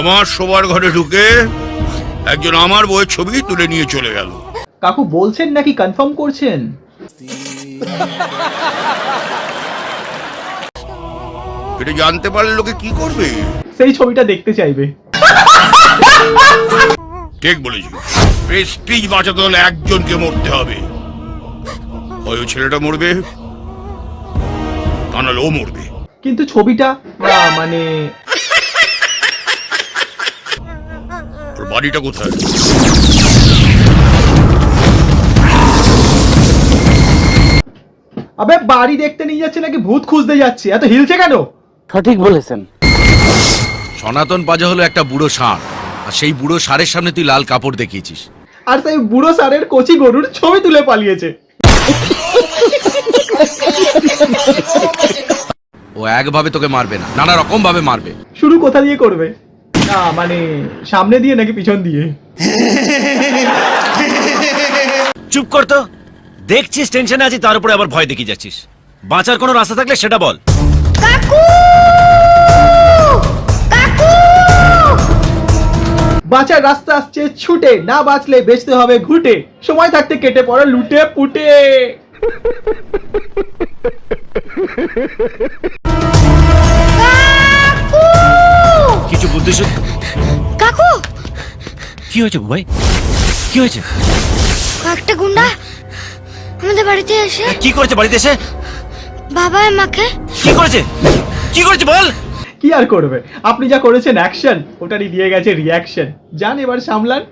আমার শোবার ঘরে ঢুকে একজন আমার বউয়ের ছবি তুলে নিয়ে চলে গেল। কাকু বলছেন নাকি কনফার্ম করছেন? এটা জানতে পারলে লোকে কি করবে? সেই ছবিটা দেখতে চাইবে। ঠিক বলেছি, প্রেস্টিজ বাঁচাতে হলে একজনকে মরতে হবে। ওই ছেলেটা মরবে, তা নাহলে ও মরবে। কিন্তু ছবিটা মানে ওর বাড়িটা কোথায়? আবে বাড়ি দেখতে নিয়ে যাচ্ছে নাকি ভূত খুঁজতে যাচ্ছে? এত হিলছে কেন? সঠিক বলেছেন। সনাতন পাজা হলো একটা বুড়ো ষাঁড়, আর সেই বুড়ো ষাঁড়ের সামনে তুই লাল কাপড় দেখিয়েছিস। আর সেই বুড়ো সারের কচি গরুর ছবি তুলে পালিয়েছে। ও একভাবে তোকে মারবে না, নানা রকম ভাবে মারবে। শুরু কোথা দিয়ে করবে? না মানে সামনে দিয়ে নাকি পিছন দিয়ে? চুপ কর তো, দেখছিস টেনশনে আছিস, তার উপরে আবার ভয় দেখিয়ে যাচ্ছিস। বাঁচার কোনো রাস্তা থাকলে সেটা বল। কাকু! কাকু! বাঁচার রাস্তা আসছে ছুটে, না বাঁচলে বেচতে হবে ঘুটে, সময় থাকতে কেটে পড়ো লুটে পুটে। কাকু! কিছু বুদ্ধি কাকু! কি হয়েছে ভাই? কি হয়েছে? কয়েকটা গুন্ডা আমাদের বাড়িতে এসে কি করেছে বাড়িতে এসে? বাবা আর মাকে কি করেছে? কি করেছে বল? কি আর করবে, আপনি যা করেছেন অ্যাকশন, ওটারই দিয়ে গেছে রিয়াকশন। যান এবার সামলান।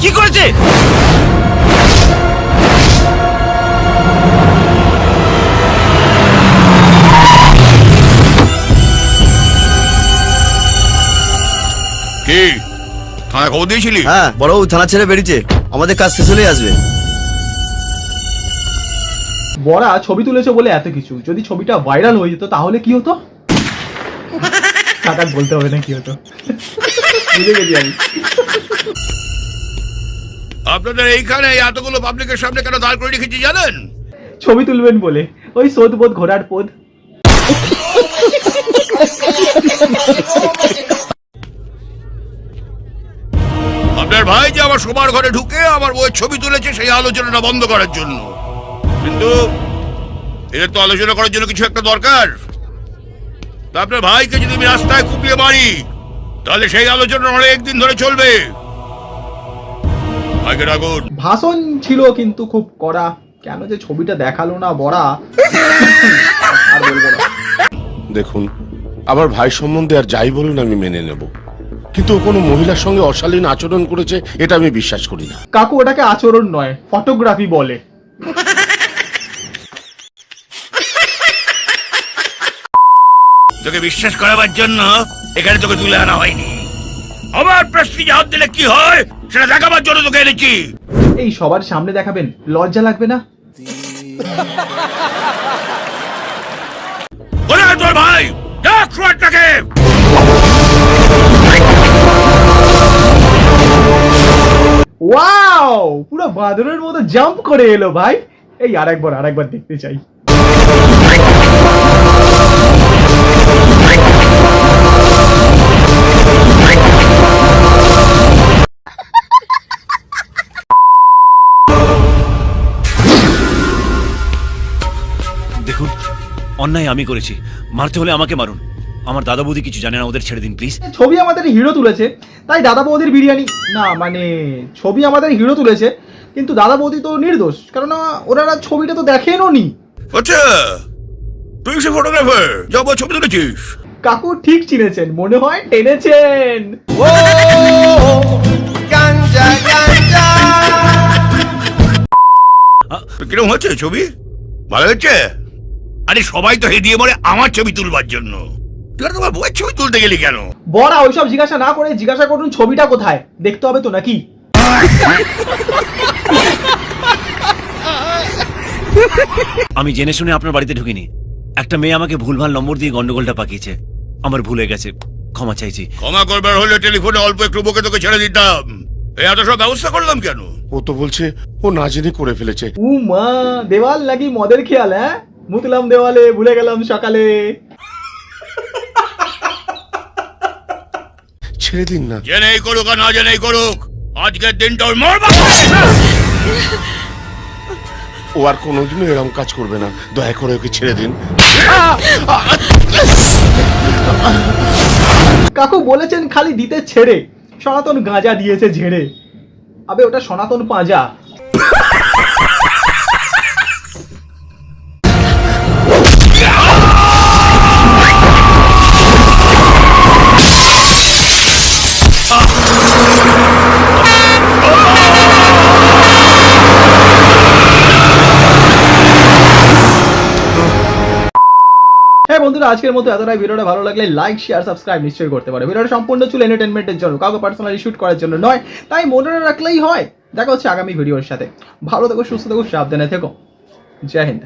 কি করেছে? কি থানায় খবর দিয়েছিলি? হ্যাঁ, বড়বাবু থানা ছেড়ে বেরিয়েছে, আমাদের কাজ শেষ হলেই আসবে। বড়া ছবি তুলেছে বলে এত কিছু, যদি ছবিটা ভাইরাল হয়ে যেত তাহলে কি হতো? কাকার বলতে হবে না কি হতো। বুঝে গেছি আমি। আপনাদের এইখানে এতগুলো পাবলিকের সামনে কেন দাঁড় করে রেখেছি জানেন? ছবি তুলবেন বলে, ওই সোদ বোধ ঘোড়ার পোদ। আপনার ভাই যে আমার শোবার ঘরে ঢুকে আমার বউয়ের ছবি তুলেছে সেই আলোচনাটা বন্ধ করার জন্য। কিন্তু এদের তো আলোচনা করার জন্য কিছু একটা দরকার। তা আপনার ভাইকে যদি আমি রাস্তায় কুপিয়ে মারি তাহলে সেই আলোচনা অনেকদিন ধরে চলবে। ভাইকে ডাকুন। ভাষণ ছিল কিন্তু খুব কড়া, কেন যে ছবিটা দেখালো না বড়া। আর বলবো না। দেখুন, আমার ভাই সম্বন্ধে আর যাই বলুন আমি মেনে নেব, কিন্তু ও কোনো মহিলার সঙ্গে অশালীন আচরণ করেছে এটা আমি বিশ্বাস করি না। কাকু ওটাকে আচরণ নয়, ফটোগ্রাফি বলে। তোকে বিশ্বাস করাবার জন্য এখানে তোকে তুলে আনা হয়নি। আমার প্রেস্টিজে হাত দিলে কি হয় সেটা দেখাবার জন্য তোকে এনেছি। এই সবার সামনে দেখাবেন, লজ্জা লাগবে না? বলে তোর ভাই দেখ শোয়ারটাকে। ওয়াও, পুরো বাদরের মতো জাম্প করে এলো ভাই। এই আরেকবার দেখতে চাই। দেখুন, অন্যায় আমি করেছি, মারতে হলে আমাকে মারুন। আমার দাদা বৌদি কিছু জানে না, ওদের ছেড়ে দিন প্লিজ। ছবি আমাদের হিরো তুলেছে, তাই দাদা বৌদির বিরিয়ানি না মানে ছবি আমাদের হিরো তুলেছে, কিন্তু দাদা বৌদি তো নির্দোষ, কারণ ওনারা ছবিটা তো দেখেনও নি। আচ্ছা তুই সে ফটোগ্রাফার যা ছবি তুলেছিস? কাকু ঠিক চিনেছেন, মনে হয় টেনেছেন। কিরকম হচ্ছে ছবি? ভালো হচ্ছে? আরে সবাই তো হেদিয়ে মরে আমার ছবি তুলবার জন্য, তুই আর তোমার বউয়ের ছবি তুলতে গেলি কেন? বড়া ওইসব জিজ্ঞাসা না করে জিজ্ঞাসা করুন ছবিটা কোথায়, দেখতে হবে তো নাকি? আমি জেনে শুনে আপনার বাড়িতে ঢুকিনি। একটা মেয়ে আমাকে ভুলভাল নম্বর দিয়ে গন্ডগোলটা পাকিয়েছে, আমার ভুল হয়ে গেছে, ক্ষমা চাইছি। ক্ষমা করবার হলে টেলিফোনে অল্প একটু বকে তোকে ছেড়ে দিতাম, এই এত সব ব্যবস্থা করলাম কেন? ও তো বলছে ও না জেনে করে ফেলেছে। উ মা, দেওয়াল নাকি মদের খেয়াল? হ্যাঁ মুতলাম দেওয়ালে ভুলে গেলাম সকালে। ছেড়ে দিন না। জেনেই করুক আর না জেনেই করুক, আজকের দিনটা ওর মরবা। ও আর কোনোদিনও এরকম কাজ করবে না, দয়া করে ওকে ছেড়ে দিন। কাকু বলেছেন খালি দিতে ছেড়ে, সনাতন গাঁজা দিয়েছে ঝেড়ে। আবে ওটা সনাতন পাঁজা। হ্যাঁ বন্ধুরা, আজকের মতো এতটাই। ভিডিওটা ভালো লাগলে লাইক শেয়ার সাবস্ক্রাইব নিশ্চয়ই করতে পারো। ভিডিওটা সম্পূর্ণ ছিল এন্টারটেনমেন্টের জন্য, কাউকে পার্সোনালি শুট করার জন্য নয়, তাই মনে রাখলেই হয়। দেখা হচ্ছে আগামী ভিডিওর সাথে। ভালো থেকো, সুস্থ থেকো, সাবধানে থেকো। জয় হিন্দ।